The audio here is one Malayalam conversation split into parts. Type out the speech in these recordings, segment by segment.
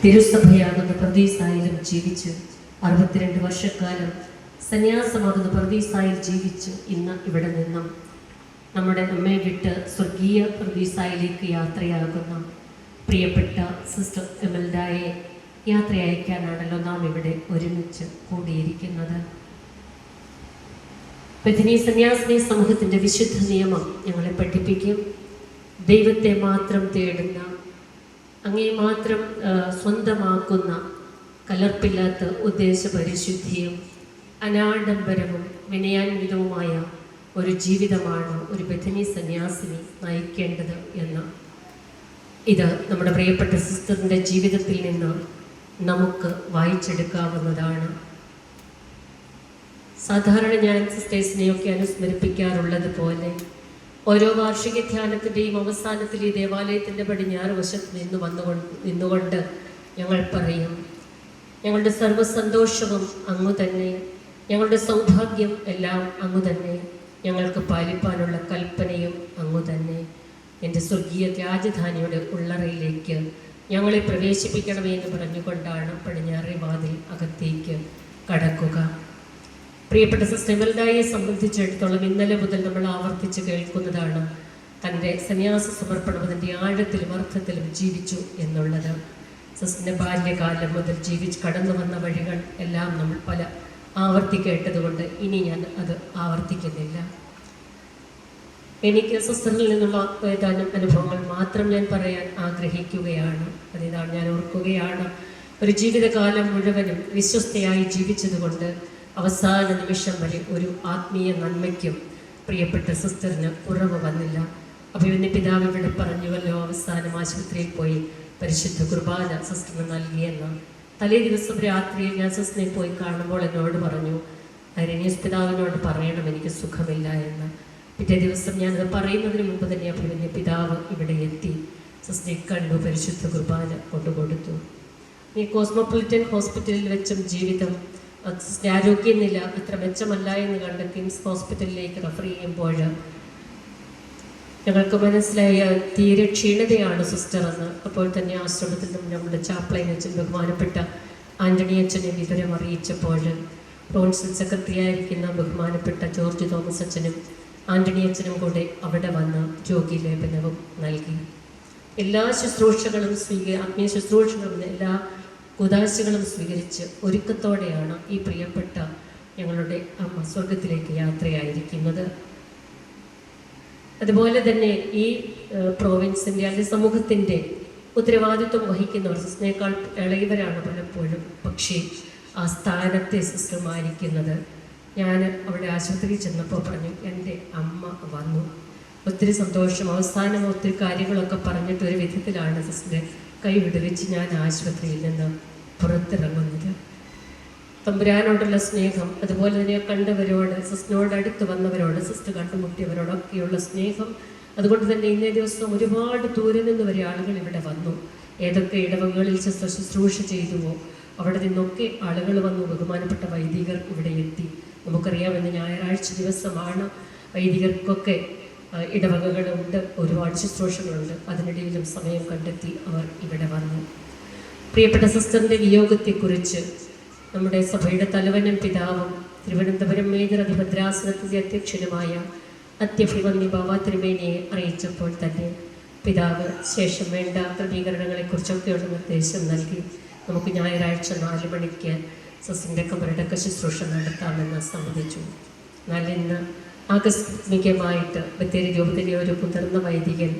തിരുസഭയാകുന്ന പ്രതീസായിലും ജീവിച്ച് 62 വർഷക്കാലം സന്യാസമാകുന്ന പ്രതീസായിൽ ജീവിച്ച് ഇന്ന് ഇവിടെ നിന്നും നമ്മെ വിട്ട് സ്വർഗീയ പ്രതീസായിലേക്ക് യാത്രയാകുന്ന പ്രിയപ്പെട്ട സിസ്റ്റർ എമൽഡായെ യാത്ര അയക്കാനാണല്ലോ നാം ഇവിടെ ഒരുമിച്ച് കൂടിയിരിക്കുന്നത്. ബഥനി സന്യാസിനി സമൂഹത്തിൻ്റെ വിശുദ്ധ നിയമം ഞങ്ങളെ പഠിപ്പിക്കും. ദൈവത്തെ മാത്രം തേടുന്ന, അങ്ങേ മാത്രം സ്വന്തമാക്കുന്ന, കലർപ്പില്ലാത്ത ഉദ്ദേശപരിശുദ്ധിയും അനാഡംബരവും വിനയാന്വിതവുമായ ഒരു ജീവിതമാണ് ഒരു ബഥനി സന്യാസിനി നയിക്കേണ്ടത് എന്ന് ഇത് നമ്മുടെ പ്രിയപ്പെട്ട സിസ്റ്ററിൻ്റെ ജീവിതത്തിൽ നിന്ന് നമുക്ക് വായിച്ചെടുക്കാവുന്നതാണ്. സാധാരണ ഞാൻ സിസ്റ്റേഴ്സിനെയൊക്കെ അനുസ്മരിപ്പിക്കാറുള്ളത് പോലെ ഓരോ വാർഷിക ധ്യാനത്തിൻ്റെയും അവസാനത്തിൽ ഈ ദേവാലയത്തിൻ്റെ പടിഞ്ഞാറ് വശത്ത് നിന്നുകൊണ്ട് ഞങ്ങൾ പറയും, ഞങ്ങളുടെ സർവ്വസന്തോഷവും അങ്ങു തന്നെ, ഞങ്ങളുടെ സൗഭാഗ്യം എല്ലാം അങ്ങു തന്നെ, ഞങ്ങൾക്ക് പാലിപ്പാനുള്ള കൽപ്പനയും അങ്ങു തന്നെ. എൻ്റെ സ്വർഗീയ രാജധാനിയുടെ ഉള്ളറയിലേക്ക് ഞങ്ങളെ പ്രവേശിപ്പിക്കണമേ എന്ന് പറഞ്ഞുകൊണ്ടാണ് പടിഞ്ഞാറേ വാതിൽ അകത്തേക്ക് കടക്കുക. പ്രിയപ്പെട്ട സിസ്റ്റർ എമൽഡായെ സംബന്ധിച്ചിടത്തോളം ഇന്നലെ മുതൽ നമ്മൾ ആവർത്തിച്ച് കേൾക്കുന്നതാണ് തൻ്റെ സന്യാസ സമർപ്പണം അതിൻ്റെ ആഴത്തിലും അർത്ഥത്തിലും ജീവിച്ചു എന്നുള്ളത്. സിസ്റ്ററിൻ്റെ ബാല്യകാലം മുതൽ കടന്നു വന്ന വഴികൾ എല്ലാം നമ്മൾ പല ആവർത്തി കേട്ടതുകൊണ്ട് ഇനി ഞാൻ അത് ആവർത്തിക്കുന്നില്ല. എനിക്ക് സിസ്റ്ററിൽ നിന്നുള്ള ഏതാനും അനുഭവങ്ങൾ മാത്രം ഞാൻ പറയാൻ ആഗ്രഹിക്കുകയാണ്. അതിതാണ് ഞാൻ ഓർക്കുകയാണ്, ഒരു ജീവിതകാലം മുഴുവനും വിശ്വസ്തയായി ജീവിച്ചതുകൊണ്ട് അവസാന നിമിഷം വരെ ഒരു ആത്മീയ നന്മയ്ക്കും പ്രിയപ്പെട്ട സിസ്റ്ററിന് കുറവ് വന്നില്ല. അഭിമന്യ പിതാവ് ഇവിടെ പറഞ്ഞുവല്ലോ, അവസാനം ആശുപത്രിയിൽ പോയി പരിശുദ്ധ കുർബാന സിസ്റ്ററിന് നൽകിയെന്ന്. തലേ ദിവസം രാത്രിയിൽ ഞാൻ സിസ്റ്ററിനെ പോയി കാണുമ്പോൾ എന്നോട് പറഞ്ഞു, ഐറേനിയസ് പിതാവിനോട് പറയണം എനിക്ക് സുഖമില്ല എന്ന്. പിറ്റേ ദിവസം ഞാനത് പറയുന്നതിന് മുമ്പ് തന്നെ അഭിമന്യ പിതാവ് ഇവിടെ എത്തി സിസ്റ്ററിനെ കണ്ടു, പരിശുദ്ധ കുർബാന കൊണ്ടുകൊടുത്തു. ഈ കോസ്മോപൊളിറ്റൻ ഹോസ്പിറ്റലിൽ വെച്ചും ജീവിതം ആരോഗ്യനില അത്ര മെച്ചമല്ല എന്ന് കണ്ട് കിംസ് ഹോസ്പിറ്റലിലേക്ക് റെഫർ ചെയ്യുമ്പോൾ ഞങ്ങൾക്ക് മനസ്സിലായ തീരെ ക്ഷീണതയാണ് സിസ്റ്റർ എന്ന്. അപ്പോൾ തന്നെ ആശ്രമത്തിൽ നിന്നും നമ്മുടെ ചാപ്ലൈൻ അച്ഛൻ ബഹുമാനപ്പെട്ട ആൻ്റണി അച്ഛനെ വിവരം അറിയിച്ചപ്പോൾ പ്രോൺസിൽ സെക്രട്ടറി ആയിരിക്കുന്ന ബഹുമാനപ്പെട്ട ജോർജ് തോമസ് അച്ഛനും ആൻ്റണി അച്ഛനും കൂടെ അവിടെ വന്ന് രോഗീലേപനവും നൽകി. എല്ലാ ശുശ്രൂഷകളും ആത്മീയ ശുശ്രൂഷകളും എല്ലാ ഉദാശകളും സ്വീകരിച്ച് ഒരുക്കത്തോടെയാണ് ഈ പ്രിയപ്പെട്ട ഞങ്ങളുടെ അമ്മ സ്വർഗത്തിലേക്ക് യാത്രയായിരിക്കുന്നത്. അതുപോലെ തന്നെ ഈ പ്രോവിൻസിൻ്റെ അല്ലെങ്കിൽ സമൂഹത്തിൻ്റെ ഉത്തരവാദിത്വം വഹിക്കുന്നവർ സിസ്റ്ററിനേക്കാൾ ഇളയവരാണ് പലപ്പോഴും. പക്ഷേ ആ സ്ഥാനത്തെ സിസ്റ്റർമായിരിക്കുന്നത്. ഞാൻ അവിടെ ആശുപത്രിയിൽ ചെന്നപ്പോൾ പറഞ്ഞു, എൻ്റെ അമ്മ വന്നു, ഒത്തിരി സന്തോഷം. അവസാനം ഒത്തിരി കാര്യങ്ങളൊക്കെ പറഞ്ഞിട്ട് ഒരു വിധത്തിലാണ് സിസ്റ്ററെ കൈ വിടുവിച്ച് ഞാൻ ആശുപത്രിയിൽ നിന്ന് പുറത്തിറങ്ങുന്നത്. തമ്പുരാനോടുള്ള സ്നേഹം, അതുപോലെ തന്നെ കണ്ടവരോട്, സിസ്റ്ററിനോട് അടുത്ത് വന്നവരോട്, സിസ്റ്റർ കണ്ടുമുട്ടിയവരോടൊക്കെയുള്ള സ്നേഹം. അതുകൊണ്ട് തന്നെ ഇന്നേ ദിവസം ഒരുപാട് ദൂരെ നിന്ന് വരെ ആളുകൾ ഇവിടെ വന്നു. ഏതൊക്കെ ഇടവകളിൽ സിസ്റ്റർ ശുശ്രൂഷ ചെയ്തുവോ അവിടെ നിന്നൊക്കെ ആളുകൾ വന്നു. ബഹുമാനപ്പെട്ട വൈദികർ ഇവിടെ എത്തി. നമുക്കറിയാമെന്ന് ഞായറാഴ്ച ദിവസമാണ്. വൈദികർക്കൊക്കെ ഇടവകകളുണ്ട്, ഒരുപാട് ശുശ്രൂഷകളുണ്ട്. അതിനിടയിലും സമയം കണ്ടെത്തി അവർ ഇവിടെ വന്നു. പ്രിയപ്പെട്ട സിസ്റ്ററിൻ്റെ വിയോഗത്തെക്കുറിച്ച് നമ്മുടെ സഭയുടെ തലവനും പിതാവും തിരുവനന്തപുരം മേജർ അതിഭദ്രാസനത്തിൻ്റെ അധ്യക്ഷനുമായ അത്യഭിമന്യ ബാബ തിരുമേനിയെ അറിയിച്ചപ്പോൾ തന്നെ പിതാവ് ശേഷം വേണ്ട ക്രമീകരണങ്ങളെക്കുറിച്ചൊക്കെയുള്ള നിർദ്ദേശം നൽകി. നമുക്ക് ഞായറാഴ്ച 4 മണിക്ക് സിസ്റ്ററിൻ്റെ കബറടക്ക ശുശ്രൂഷ നടത്താമെന്ന് സമ്മതിച്ചു. എന്നാൽ ഇന്ന് ആകസ്മികമായിട്ട് ബത്തേരി രൂപതയിലെ ഒരു മുതിർന്ന വൈദികൻ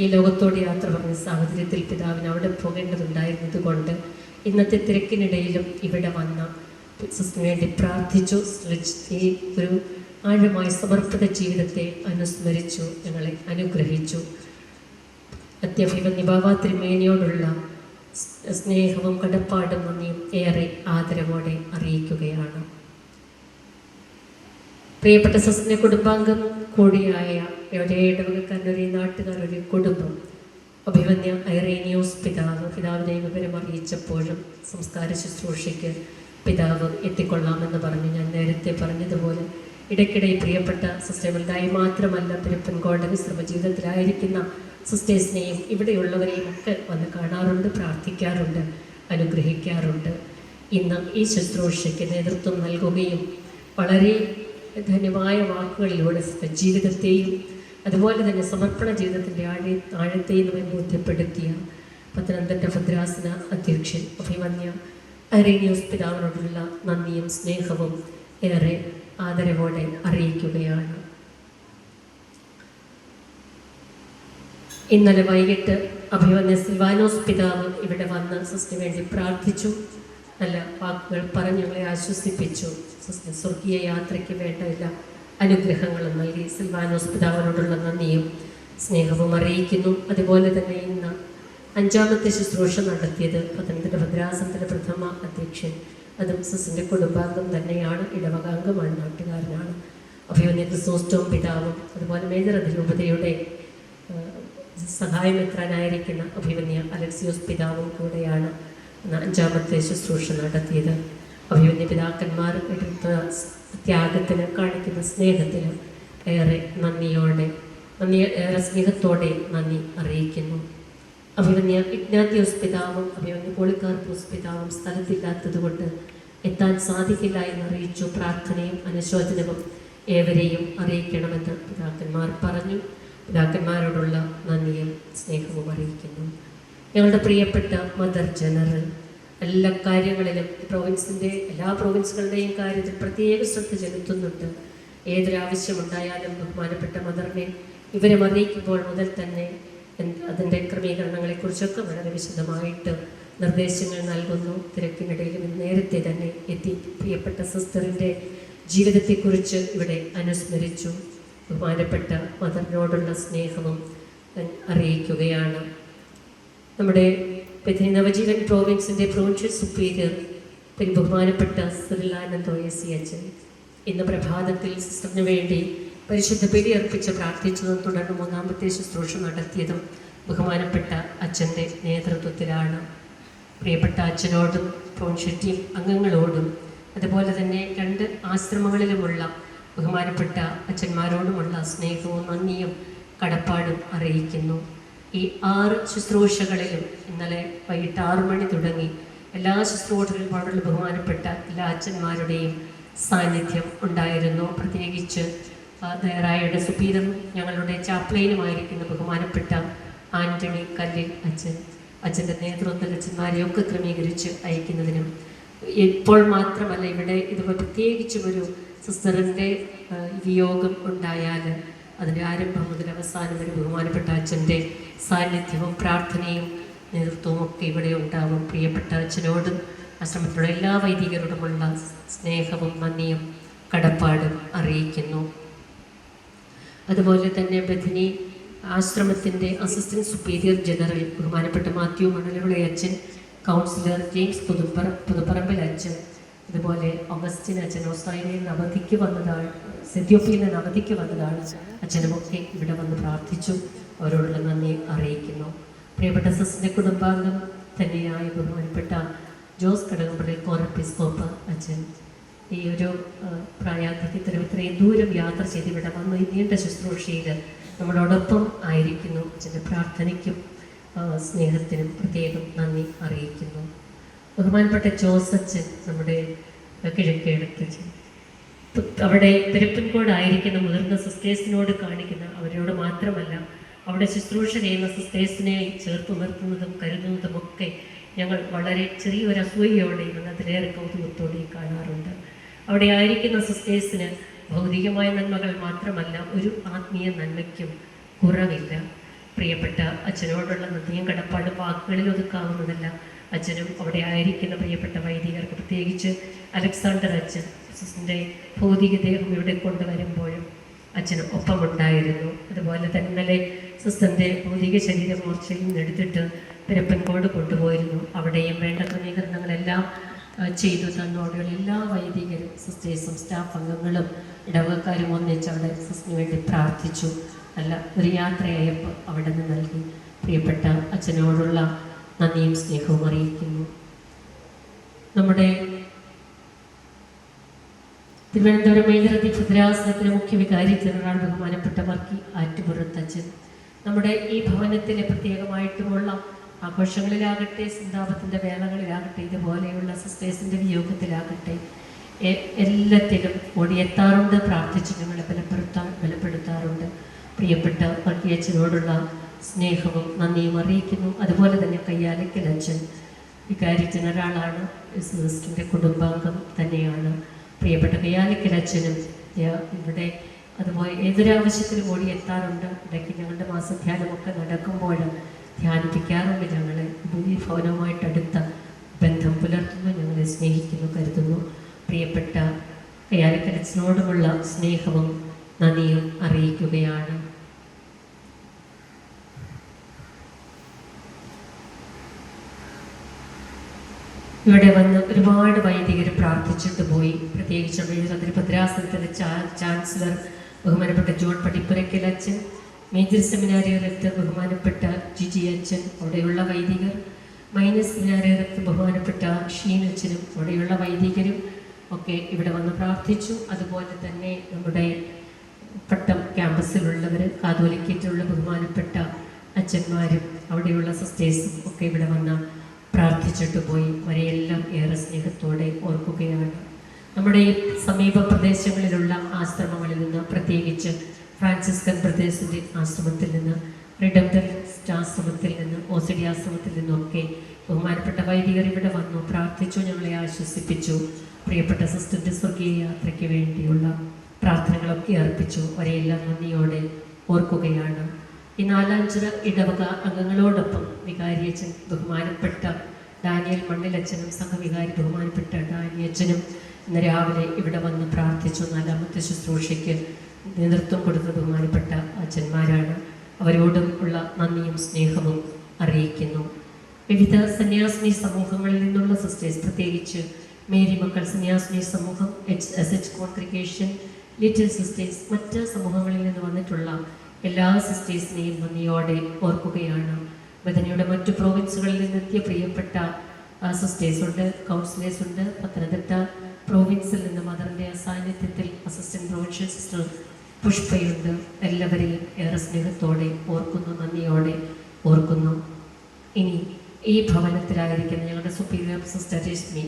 ഈ ലോകത്തോട് യാത്ര പറഞ്ഞ സാഹചര്യത്തിൽ പിതാവിന് അവിടെ പോകേണ്ടതുണ്ടായിരുന്നത് കൊണ്ട് ഇന്നത്തെ തിരക്കിനിടയിലും ഇവിടെ വന്ന സിസ്റ്ററിന് വേണ്ടി പ്രാർത്ഥിച്ചു. ഈ ഒരു ആഴമായ സമർപ്പിത ജീവിതത്തെ അനുസ്മരിച്ചു, ഞങ്ങളെ അനുഗ്രഹിച്ചു. അത്യഭിമന്യ ബാബ തിരുമേനിയോടുള്ള സ്നേഹവും കടപ്പാടും നന്ദിയും ഏറെ ആദരവോടെ അറിയിക്കുകയാണ്. പ്രിയപ്പെട്ട സിസ്റ്ററിൻ്റെ കുടുംബാംഗം കൂടിയായ ഒരേ ഇടവകക്കാരനൊരേ നാട്ടുകാരൊരു കുടുംബം അഭിമന്യ ഐറേനിയോസ് പിതാവിനെ വിവരം അറിയിച്ചപ്പോഴും സംസ്കാര ശുശ്രൂഷയ്ക്ക് പിതാവ് എത്തിക്കൊള്ളാമെന്ന് പറഞ്ഞ് ഞാൻ നേരത്തെ പറഞ്ഞതുപോലെ ഇടയ്ക്കിടെ പ്രിയപ്പെട്ട സിസ്റ്റർ എമൽഡായെ മാത്രമല്ല പെരുപ്പൻകോട് വിശ്രമ ജീവിതത്തിലായിരിക്കുന്ന സിസ്റ്റേഴ്സിനെയും ഇവിടെയുള്ളവരെയും ഒക്കെ വന്ന് കാണാറുണ്ട്, പ്രാർത്ഥിക്കാറുണ്ട്. അനുഗ്രഹിക്കാറുണ്ട്. ഇന്ന് ഈ ശുശ്രൂഷയ്ക്ക് നേതൃത്വം നൽകുകയും വളരെ ധന്യമായ വാക്കുകളിലൂടെ ജീവിതത്തെയും അതുപോലെ തന്നെ സമർപ്പണ ജീവിതത്തിൻ്റെ ആഴത്തെയും നമ്മെ ബോധ്യപ്പെടുത്തിയ പത്തനംതിട്ട ഭദ്രാസന അധ്യക്ഷൻ അഭിമന്യ അരേനിയോസ് പിതാവിനോടുള്ള നന്ദിയും സ്നേഹവും ഏറെ ആദരവോടെ അറിയിക്കുകയാണ്. ഇന്നലെ വൈകിട്ട് അഭിമന്യ സിൽവാനോസ് പിതാവ് ഇവിടെ വന്ന് സിസ്റ്റിന് വേണ്ടി പ്രാർത്ഥിച്ചു. നല്ല വാക്കുകൾ പറഞ്ഞ് ഞങ്ങളെ ആശ്വസിപ്പിച്ചു. സിസ്റ്റിന് സ്വർഗീയ യാത്രയ്ക്ക് വേണ്ട എല്ലാ അനുഗ്രഹങ്ങളും നൽകി സിൽവാനോസ് പിതാവിനോടുള്ള നന്ദിയും സ്നേഹവും അറിയിക്കുന്നു. അതുപോലെ തന്നെ ഇന്ന് 5ാമത്തെ ശുശ്രൂഷ നടത്തിയത് പത്തനംതിട്ട ഭദ്രാസനത്തിൻ്റെ പ്രഥമ അധ്യക്ഷൻ, അതും സിസിൻ്റെ കുടുംബാംഗം തന്നെയാണ്, ഇടവകാംഗമാണ്, നാട്ടുകാരനാണ്. അഭിമന്യ ക്രിസോസ്റ്റോം പിതാവും അതുപോലെ മേജർ അതിരൂപതയുടെ സഹായമെത്രാനായിരിക്കുന്ന അഭിമന്യ അലക്സിയോസ് പിതാവും കൂടെയാണ് 5ാമത്തെ ശുശ്രൂഷ നടത്തിയത്. അഭിമന്യ പിതാക്കന്മാർ എടുത്ത ത്യാഗത്തിന് കാണിക്കുന്ന സ്നേഹത്തിന് ഏറെ സ്നേഹത്തോടെ നന്ദി അറിയിക്കുന്നു. അഭിമന്യ ഇഗ്നാത്യോസ് പിതാവും അഭിമന്യ പോളികാർപ്പൂസ് പിതാവും സ്ഥലത്തില്ലാത്തത് കൊണ്ട് എത്താൻ സാധിക്കില്ല എന്നറിയിച്ചു. പ്രാർത്ഥനയും അനുശോചനവും ഏവരെയും അറിയിക്കണമെന്ന് പിതാക്കന്മാർ പറഞ്ഞു. പിതാക്കന്മാരോടുള്ള നന്ദിയും സ്നേഹവും അറിയിക്കുന്നു. ഞങ്ങളുടെ പ്രിയപ്പെട്ട മദർ ജനറൽ എല്ലാ കാര്യങ്ങളിലും എല്ലാ പ്രൊവിൻസുകളുടെയും കാര്യത്തിൽ പ്രത്യേക ശ്രദ്ധ ചെലുത്തുന്നുണ്ട്. ഏതൊരാവശ്യമുണ്ടായാലും ബഹുമാനപ്പെട്ട മദറിനെ വിവരം അറിയിക്കുമ്പോൾ മുതൽ തന്നെ അതിൻ്റെ ക്രമീകരണങ്ങളെക്കുറിച്ചൊക്കെ വളരെ വിശദമായിട്ട് നിർദ്ദേശങ്ങൾ നൽകുന്നു. തിരക്കിനിടയിലും നേരത്തെ തന്നെ എത്തി പ്രിയപ്പെട്ട സിസ്റ്ററിൻ്റെ ജീവിതത്തെക്കുറിച്ച് ഇവിടെ അനുസ്മരിച്ചു. ബഹുമാനപ്പെട്ട മദറിനോടുള്ള സ്നേഹവും അറിയിക്കുകയാണ്. നമ്മുടെ നവജീവൻ പ്രോവിൻസിൻ്റെ പ്രൊവിൻഷ്യൽ സുപ്പീരിയർ ബഹുമാനപ്പെട്ട സിറിലാനന്ദോയസി അച്ഛൻ ഇന്ന് പ്രഭാതത്തിൽ സിസ്റ്ററിന് വേണ്ടി പരിശുദ്ധ ബലി അർപ്പിച്ച് പ്രാർത്ഥിച്ചതും തുടർന്ന് 3ാമത്തെ ശുശ്രൂഷ നടത്തിയതും ബഹുമാനപ്പെട്ട അച്ഛൻ്റെ നേതൃത്വത്തിലാണ്. പ്രിയപ്പെട്ട അച്ഛനോടും പ്രൊവിൻഷ്യൽ ടീം അംഗങ്ങളോടും അതുപോലെ തന്നെ 2 ആശ്രമങ്ങളിലുമുള്ള ബഹുമാനപ്പെട്ട അച്ഛന്മാരോടുമുള്ള സ്നേഹവും നന്ദിയും കടപ്പാടും അറിയിക്കുന്നു. ഈ 6 ശുശ്രൂഷകളിലും ഇന്നലെ വൈകിട്ട് 6 മണി തുടങ്ങി എല്ലാ ശുശ്രൂഷകളിലും വളരെ ബഹുമാനപ്പെട്ട എല്ലാ അച്ഛന്മാരുടെയും സാന്നിധ്യം ഉണ്ടായിരുന്നു. പ്രത്യേകിച്ച് ദയറായുടെ സുപ്പീരിയറും ഞങ്ങളുടെ ചാപ്ലൈനുമായിരിക്കുന്ന ബഹുമാനപ്പെട്ട ആൻ്റണി കല്ലിൽ അച്ഛൻ്റെ നേതൃത്വത്തിൽ അച്ഛന്മാരെയൊക്കെ ക്രമീകരിച്ച് അയക്കുന്നതിനും ഇപ്പോൾ മാത്രമല്ല ഇവിടെ ഇതുപോലെ പ്രത്യേകിച്ചും ഒരു സിസ്റ്ററിൻ്റെ വിയോഗം ഉണ്ടായാൽ അതിൻ്റെ ആരംഭം മുതൽ അവസാനം വരെ ബഹുമാനപ്പെട്ട അച്ഛൻ്റെ സാന്നിധ്യവും പ്രാർത്ഥനയും നേതൃത്വവും ഒക്കെ ഇവിടെ ഉണ്ടാവും. പ്രിയപ്പെട്ട അച്ഛനോടും ആശ്രമത്തിലുള്ള എല്ലാ വൈദികരോടുമുള്ള സ്നേഹവും നന്ദിയും കടപ്പാടും അറിയിക്കുന്നു. അതുപോലെ തന്നെ ബഥനി ആശ്രമത്തിൻ്റെ അസിസ്റ്റൻറ്റ് സുപ്പീരിയർ ജനറൽ ബഹുമാനപ്പെട്ട മാത്യു മണലുവിളെ അച്ഛൻ, കൗൺസിലർ ജെയിംസ് പുതുപ്പറമ്പിൽ അച്ഛൻ, അതുപോലെ ഓഗസ്റ്റിൻ അച്ഛൻ ഓസ്ട്രേലിയയിൽ നിന്ന് അവധിക്ക് വന്നതാണ്, എത്യോപ്യയിൽ നിന്ന് അവധിക്ക് വന്നതാണ്. അച്ഛനുമൊക്കെ ഇവിടെ വന്ന് പ്രാർത്ഥിച്ചു. അവരോടുള്ള നന്ദി അറിയിക്കുന്നു. പ്രിയപ്പെട്ട സിസ്റ്ററിൻ്റെ കുടുംബാംഗം തന്നെയായ ബഹുമാനപ്പെട്ട ജോസ് കടകംപള്ളി കോറപ്പിസ്കോപ്പ അച്ഛൻ ഈ ഒരു പ്രായാധിക്യത്തിലും ഇത്രയും ദൂരം യാത്ര ചെയ്ത് ഇവിടെ വന്ന് ഈ നീണ്ട ശുശ്രൂഷയിൽ നമ്മളോടൊപ്പം ആയിരിക്കുന്നു. അച്ഛൻ്റെ പ്രാർത്ഥനയ്ക്കും സ്നേഹത്തിനും പ്രത്യേകം നന്ദി അറിയിക്കുന്നു. ബഹുമാനപ്പെട്ട ജോസച്ചൻ നമ്മുടെ കിഴക്കേടത്തച്ഛൻ അവിടെ പെരുപ്പൻകോടായിരിക്കുന്ന മുതിർന്ന സിസ്റ്റേഴ്സിനോട് കാണിക്കുന്ന അവരോട് മാത്രമല്ല അവിടെ ശുശ്രൂഷ ചെയ്യുന്ന സിസ്റ്റേഴ്സിനെ ചേർത്ത് നിർത്തുന്നതും കരുതുന്നതും ഒക്കെ ഞങ്ങൾ വളരെ ചെറിയൊരു അസൂയയോടെയും അതിലേറെ കൗതുകത്തോടെയും കാണാറുണ്ട്. അവിടെ ആയിരിക്കുന്ന സിസ്റ്റേഴ്സിന് ഭൗതികമായ നന്മകൾ മാത്രമല്ല ഒരു ആത്മീയ നന്മയ്ക്കും കുറവില്ല. പ്രിയപ്പെട്ട അച്ഛനോടുള്ള നന്ദിയും കടപ്പാട് വാക്കുകളിൽ ഒതുക്കാവുന്നതല്ല. അച്ഛനും അവിടെ ആയിരിക്കുന്ന പ്രിയപ്പെട്ട വൈദികർക്ക്, പ്രത്യേകിച്ച് അലക്സാണ്ടർ അച്ഛൻ സിസ്റ്ററിൻ്റെ ഭൗതികദേഹം ഇവിടെ കൊണ്ടുവരുമ്പോഴും അച്ഛന് ഒപ്പമുണ്ടായിരുന്നു. അതുപോലെ തന്നെ ഇന്നലെ സിസ്റ്ററിൻ്റെ ഭൗതിക ശരീരം മോർച്ചയിൽ നിന്നെടുത്തിട്ട് പെരപ്പൻകോട് കൊണ്ടുപോയിരുന്നു. അവിടെയും വേണ്ട ക്രമീകരണങ്ങളെല്ലാം ചെയ്തു തന്നോടെയുള്ള എല്ലാ വൈദികരും സിസ്റ്റേഴ്സും സ്റ്റാഫ് അംഗങ്ങളും ഇടവകക്കാരും ഒന്നിച്ച് അവിടെ സിസ്റ്ററിന് വേണ്ടി പ്രാർത്ഥിച്ചു. നല്ല ഒരു യാത്രയായപ്പോൾ അവിടെ നിന്ന് നൽകി. പ്രിയപ്പെട്ട അച്ഛനോടുള്ള നന്ദിയും സ്നേഹവും അറിയിക്കുന്നു. നമ്മുടെ തിരുവനന്തപുരം മേജറതി ഭദ്രാസനത്തിലെ മുഖ്യ വികാരി ജനറൽ ബഹുമാനപ്പെട്ട വർക്കി ആറ്റുപുറത്തച്ഛൻ, നമ്മുടെ ഈ ഭവനത്തിലെ പ്രത്യേകമായിട്ടുമുള്ള ആഘോഷങ്ങളിലാകട്ടെ, സന്താപത്തിൻ്റെ വേളകളിലാകട്ടെ, ഇതുപോലെയുള്ള സിസ്റ്റേഴ്സിൻ്റെ വിയോഗത്തിലാകട്ടെ, എല്ലാത്തിലും ഓടിയെത്താറുണ്ട്, പ്രാർത്ഥിച്ച് ഞങ്ങളെ ബലപ്പെടുത്താറുണ്ട്. പ്രിയപ്പെട്ട വർഗീയച്ചനോടുള്ള സ്നേഹവും നന്ദിയും അറിയിക്കുന്നു. അതുപോലെ തന്നെ കയ്യാലയ്ക്കൽ അച്ഛൻ വികാരി ജനറലാണ്, സിസ്റ്ററിൻ്റെ കുടുംബാംഗം തന്നെയാണ്. പ്രിയപ്പെട്ട കയ്യാലയ്ക്കൽ അച്ഛനും ഇവിടെ അതുപോലെ ഏതൊരാവശ്യത്തിലും ഓടിയെത്താറുണ്ട്. ഇടയ്ക്ക് ഞങ്ങളുടെ മാസധ്യാനമൊക്കെ നടക്കുമ്പോൾ ധ്യാനിപ്പിക്കാറുണ്ട്. ഞങ്ങളെ ഭൂമിഭവനവുമായിട്ട് അടുത്ത ബന്ധം പുലർത്തുന്നു, ഞങ്ങളെ സ്നേഹിക്കുന്നു, കരുതുന്നു. പ്രിയപ്പെട്ട കയ്യാലയ്ക്കൽ അച്ഛനോടുമുള്ള സ്നേഹവും നന്ദിയും അറിയിക്കുകയാണ്. ഇവിടെ വന്ന് ഒരുപാട് വൈദികർ പ്രാർത്ഥിച്ചിട്ട് പോയി. പ്രത്യേകിച്ച് എഴുപതിന് ഭദ്രാസനത്തിൻ്റെ ചാൻസലർ ബഹുമാനപ്പെട്ട ജോൺ പടിപ്പുരയ്ക്കൽ അച്ഛൻ, മേജർ സെമിനാരി ഡയറക്ടർ ബഹുമാനപ്പെട്ട ജിജി അച്ഛൻ, അവിടെയുള്ള വൈദികർ, മൈനർ സെമിനാരി ഡയറക്ടർ ബഹുമാനപ്പെട്ട ഷീൻ അച്ഛനും അവിടെയുള്ള വൈദികരും ഒക്കെ ഇവിടെ വന്ന് പ്രാർത്ഥിച്ചു. അതുപോലെ തന്നെ നമ്മുടെ പട്ടം ക്യാമ്പസിലുള്ളവർ, കാതോലിക്കേറ്റിലുള്ള ബഹുമാനപ്പെട്ട അച്ഛന്മാരും അവിടെയുള്ള സിസ്റ്റേഴ്സും ഒക്കെ ഇവിടെ വന്ന് പ്രാർത്ഥിച്ചിട്ട് പോയി. അവരെയെല്ലാം ഏറെ സ്നേഹത്തോടെ ഓർക്കുകയാണ്. നമ്മുടെ ഈ സമീപ പ്രദേശങ്ങളിലുള്ള ആശ്രമങ്ങളിൽ നിന്ന്, പ്രത്യേകിച്ച് ഫ്രാൻസിസ്കൻ ബ്രദേഴ്സിൻ്റെ ആശ്രമത്തിൽ നിന്ന്, റിഡംപ്റ്ററിസ്റ്റ് ആശ്രമത്തിൽ നിന്ന്, OCD ആശ്രമത്തിൽ നിന്നൊക്കെ ബഹുമാനപ്പെട്ട വൈദികർ ഇവിടെ വന്നു പ്രാർത്ഥിച്ചു, ഞങ്ങളെ ആശ്വസിപ്പിച്ചു. പ്രിയപ്പെട്ട സിസ്റ്ററിൻ്റെ സ്വർഗീയ യാത്രയ്ക്ക് വേണ്ടിയുള്ള പ്രാർത്ഥനകളൊക്കെ അർപ്പിച്ചു. അവരെയെല്ലാം നന്ദിയോടെ ഓർക്കുകയാണ്. ഈ നാലാഞ്ചിറ ഇടവക അംഗങ്ങളോടൊപ്പം വികാരിയച്ഛൻ ബഹുമാനപ്പെട്ട ഡാനിയൽ മണ്ണിലച്ഛനും സംഘവികാരി ബഹുമാനപ്പെട്ട ഡാനിയച്ഛനും ഇന്ന് രാവിലെ ഇവിടെ വന്ന് പ്രാർത്ഥിച്ചു. നാലാമത്തെ ശുശ്രൂഷയ്ക്ക് നേതൃത്വം കൊടുത്ത ബഹുമാനപ്പെട്ട അച്ഛന്മാരാണ്. അവരോടും ഉള്ള നന്ദിയും സ്നേഹവും അറിയിക്കുന്നു. വിവിധ സന്യാസിനി സമൂഹങ്ങളിൽ നിന്നുള്ള സിസ്റ്റേഴ്സ്, പ്രത്യേകിച്ച് മേരി മക്കൾ സന്യാസിനി സമൂഹം, SH കോൺഗ്രിഗേഷൻ, ലിറ്റിൽ സിസ്റ്റേഴ്സ്, മറ്റ് സമൂഹങ്ങളിൽ നിന്ന് വന്നിട്ടുള്ള എല്ലാ സിസ്റ്റേഴ്സിനെയും നന്ദിയോടെ ഓർക്കുകയാണ്. ബദനിയുടെ മറ്റു പ്രോവിൻസുകളിൽ നിന്നെത്തിയ പ്രിയപ്പെട്ട സിസ്റ്റേഴ്സ് ഉണ്ട്, കൗൺസിലേഴ്സ് ഉണ്ട്. പത്തനംതിട്ട പ്രോവിൻസിൽ നിന്ന് മദറിൻ്റെ സാന്നിധ്യത്തിൽ അസിസ്റ്റന്റ് പ്രൊവിൻഷ്യൽ സിസ്റ്റർ പുഷ്പയുണ്ട്. എല്ലാവരെയും ഏറെ സ്നേഹത്തോടെ ഓർക്കുന്നു, നന്ദിയോടെ ഓർക്കുന്നു. ഇനി ഈ ഭവനത്തിലായിരിക്കുന്ന ഞങ്ങളുടെ സുപ്പീരിയർ സിസ്റ്റർ രശ്മി,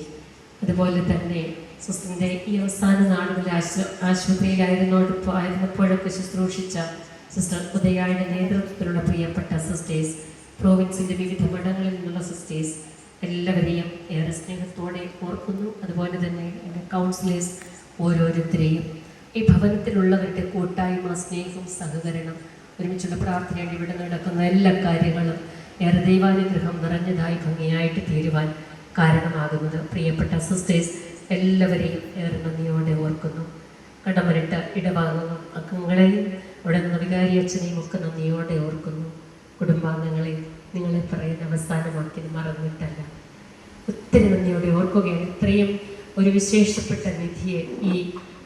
അതുപോലെ തന്നെ സിസ്റ്ററിൻ്റെ ഈ അവസാന നാളുകളിൽ ആശുപത്രിയിലായിരുന്നപ്പോഴൊക്കെ ശുശ്രൂഷിച്ച സിസ്റ്റർ ഉദയായുടെ നേതൃത്വത്തിലുള്ള പ്രിയപ്പെട്ട സിസ്റ്റേഴ്സ്, പ്രോവിൻസിൻ്റെ വിവിധ മഠങ്ങളിൽ നിന്നുള്ള സിസ്റ്റേഴ്സ്, എല്ലാവരെയും ഏറെ സ്നേഹത്തോടെ ഓർക്കുന്നു. അതുപോലെ തന്നെ എൻ്റെ കൗൺസിലേഴ്സ് ഓരോരുത്തരെയും, ഈ ഭവനത്തിലുള്ളവരുടെ കൂട്ടായ്മ, സ്നേഹം, സഹകരണം, ഒരുമിച്ചുള്ള പ്രാർത്ഥനയാണ് ഇവിടെ നടക്കുന്ന എല്ലാ കാര്യങ്ങളും ഏറെ ദൈവാനുഗ്രഹം നിറഞ്ഞതായി ഭംഗിയായിട്ട് തീരുവാൻ കാരണമാകുന്നത്. പ്രിയപ്പെട്ട സിസ്റ്റേഴ്സ് എല്ലാവരെയും ഏറെ നന്ദിയോടെ ഓർക്കുന്നു. കടമരിട്ട അംഗങ്ങളെയും അവിടെ നിന്ന് വികാരി അച്ഛനെയും ഒക്കെ നന്ദിയോടെ ഓർക്കുന്നു. കുടുംബാംഗങ്ങളെ നിങ്ങളെ പറയുന്ന അവസാനമാക്കി മറന്നിട്ടല്ല, ഒത്തിരി നന്ദിയോടെ ഓർക്കുകയാണ്. ഇത്രയും ഒരു വിശേഷപ്പെട്ട നിധിയെ ഈ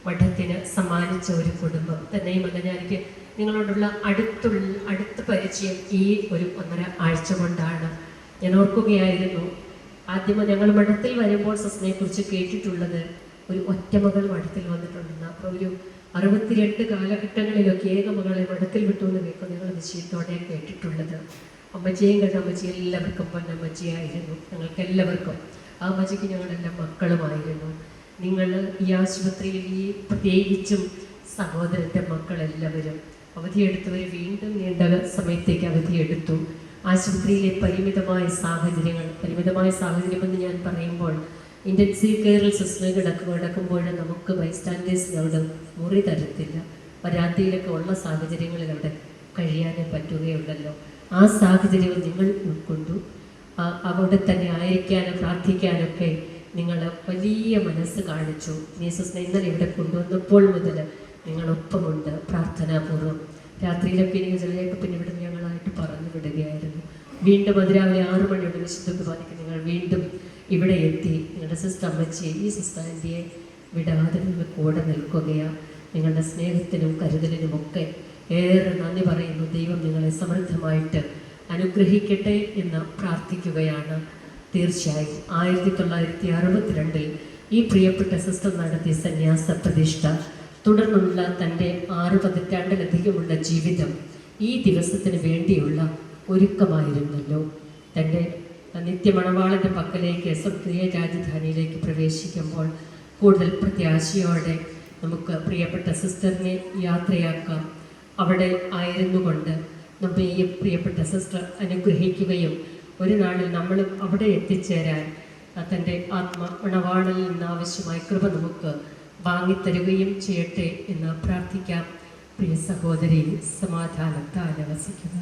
മഠത്തിന് സമ്മാനിച്ച ഒരു കുടുംബം തന്നെയുമല്ല, എനിക്ക് നിങ്ങളോടുള്ള അടുത്ത പരിചയം ഈ ഒരു 1.5 ആഴ്ച കൊണ്ടാണ്. ഞാൻ ഓർക്കുകയായിരുന്നു, ആദ്യം ഞങ്ങൾ മഠത്തിൽ വരുമ്പോൾ സിസ്റ്ററിനെക്കുറിച്ച് കേട്ടിട്ടുള്ളത് ഒരു ഒറ്റമകൾ മഠത്തിൽ വന്നിട്ടുണ്ടെന്ന്. അപ്പോൾ ഒരു 62 കാലഘട്ടങ്ങളിലൊക്കെ ഏകമകളെ മഠത്തിൽ വിട്ടു എന്ന് കേൾക്കും ഞങ്ങൾ നിശ്ചയത്തോടെ കേട്ടിട്ടുള്ളത്. അമ്മച്ചിയും കണ്ട അമ്മച്ചി എല്ലാവർക്കും പൊന്നമ്മച്ചിയായിരുന്നു. ഞങ്ങൾക്ക് എല്ലാവർക്കും ആ അമ്മച്ചിക്ക് ഞങ്ങളെല്ലാം മക്കളുമായിരുന്നു. നിങ്ങൾ ഈ ആശുപത്രിയിൽ ഈ പ്രത്യേകിച്ചും സഹോദരൻ്റെ മക്കളെല്ലാവരും അവധിയെടുത്തവർ വീണ്ടും നീണ്ട സമയത്തേക്ക് അവധിയെടുത്തു. ആശുപത്രിയിലെ പരിമിതമായ സാഹചര്യമെന്ന് ഞാൻ പറയുമ്പോൾ ഇൻറ്റൻസീവ് കെയറിൽ സിസ്റ്റർ കിടക്കുമ്പോൾ നമുക്ക് ബൈസ്റ്റാൻഡേഴ്സിന് അവിടെ മുറി തരത്തില്ല. വരാന്തയിലൊക്കെ ഉള്ള സാഹചര്യങ്ങളിൽ അവിടെ കഴിയാനേ പറ്റുകയുള്ളല്ലോ. ആ സാഹചര്യം നിങ്ങൾ ഉൾക്കൊണ്ടു. അവിടെ തന്നെ ആയിരിക്കാനും പ്രാർത്ഥിക്കാനൊക്കെ നിങ്ങൾ വലിയ മനസ്സ് കാണിച്ചു. ജീസസിനെ ഇന്നലെ ഇവിടെ കൊണ്ടുവന്നപ്പോൾ മുതൽ നിങ്ങളൊപ്പമുണ്ട് പ്രാർത്ഥനാപൂർവ്വം. രാത്രിയിലൊക്കെ എനിക്ക് ചിലരെയൊക്കെ പിന്നെ ഇവിടെ ഞങ്ങളായിട്ട് പറഞ്ഞു വിടുകയായിരുന്നു. വീണ്ടും അതിരാവിലെ 6 മണിയോട് വിശുദ്ധ കുർബാനയ്ക്ക് നിങ്ങൾ വീണ്ടും ഇവിടെ എത്തി. നിങ്ങളുടെ സിസ്റ്റർ അമ്മച്ചിയെ, ഈ സിസ്റ്റർ ആൻറ്റിയെ വിടാതെ നിങ്ങൾ കൂടെ നിൽക്കുകയാണ്. നിങ്ങളുടെ സ്നേഹത്തിനും കരുതലിനുമൊക്കെ ഏറെ നന്ദി പറയുന്നു. ദൈവം നിങ്ങളെ സമൃദ്ധമായിട്ട് അനുഗ്രഹിക്കട്ടെ എന്ന് പ്രാർത്ഥിക്കുകയാണ്. തീർച്ചയായും 1962 ഈ പ്രിയപ്പെട്ട സിസ്റ്റർ നടത്തിയ സന്യാസ പ്രതിഷ്ഠ, തുടർന്നുള്ള തൻ്റെ 6 പതിറ്റാണ്ടിലധികമുള്ള ജീവിതം ഈ ദിവസത്തിന് വേണ്ടിയുള്ള ഒരുക്കമായിരുന്നല്ലോ. തൻ്റെ നിത്യമണവാളൻ്റെ പക്കലേക്ക് സ്വർഗീയ രാജധാനിയിലേക്ക് പ്രവേശിക്കുമ്പോൾ കൂടുതൽ പ്രത്യാശയോടെ നമുക്ക് പ്രിയപ്പെട്ട സിസ്റ്ററിനെ യാത്രയാക്കാം. അവിടെ ആയിരുന്നു കൊണ്ട് നമ്മെ ഈ പ്രിയപ്പെട്ട സിസ്റ്റർ അനുഗ്രഹിക്കുകയും ഒരു നാളിൽ നമ്മളും അവിടെ എത്തിച്ചേരാൻ തൻ്റെ മണവാളനിൽ നിന്ന് ആവശ്യമായ കൃപ നമുക്ക് വാങ്ങിത്തരുകയും ചെയ്യട്ടെ എന്ന് പ്രാർത്ഥിക്കാം. പ്രിയ സഹോദരി, സമാധാനത്താൽ വസിക്കുക.